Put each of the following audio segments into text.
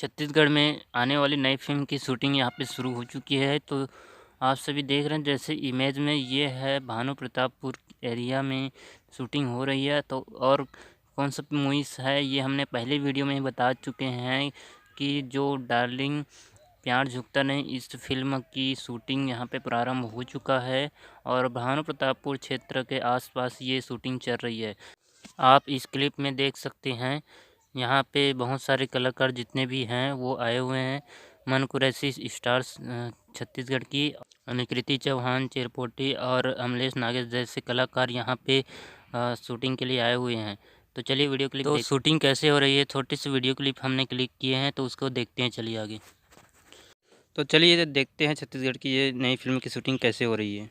छत्तीसगढ़ में आने वाली नई फ़िल्म की शूटिंग यहाँ पे शुरू हो चुकी है। तो आप सभी देख रहे हैं जैसे इमेज में ये है भानु प्रतापपुर एरिया में शूटिंग हो रही है। तो और कौन सा मूवीज़ है ये हमने पहले वीडियो में ही बता चुके हैं कि जो डार्लिंग प्यार झुकता नहीं इस फिल्म की शूटिंग यहाँ पे प्रारंभ हो चुका है और भानु प्रतापपुर क्षेत्र के आसपास ये शूटिंग चल रही है। आप इस क्लिप में देख सकते हैं यहाँ पे बहुत सारे कलाकार जितने भी हैं वो आए हुए हैं। मन कुरैशी स्टार्स छत्तीसगढ़ की अनुकृति चौहान, चिरपोटी और अमलेश नागेश जैसे कलाकार यहाँ पे शूटिंग के लिए आए हुए हैं। तो चलिए वीडियो क्लिप तो शूटिंग कैसे हो रही है छोटी सी वीडियो क्लिप हमने क्लिक किए हैं तो उसको देखते हैं। चलिए आगे। तो चलिए देखते हैं छत्तीसगढ़ की ये नई फिल्म की शूटिंग कैसे हो रही है।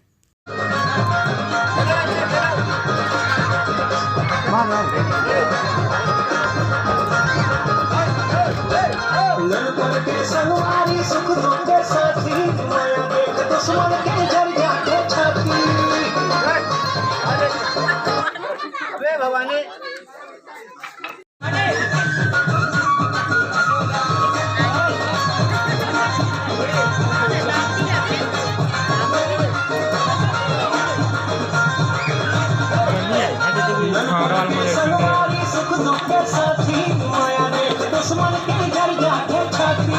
भवानी सुख दुख के साथी माया रे दुश्मन के घर जाके छाती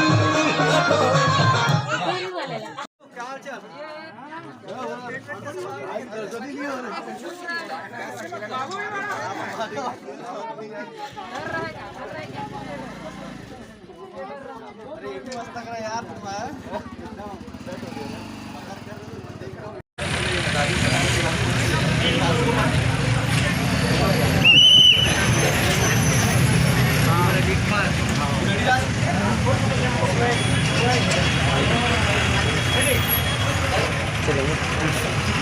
मस्त लग रहा है यार चलिए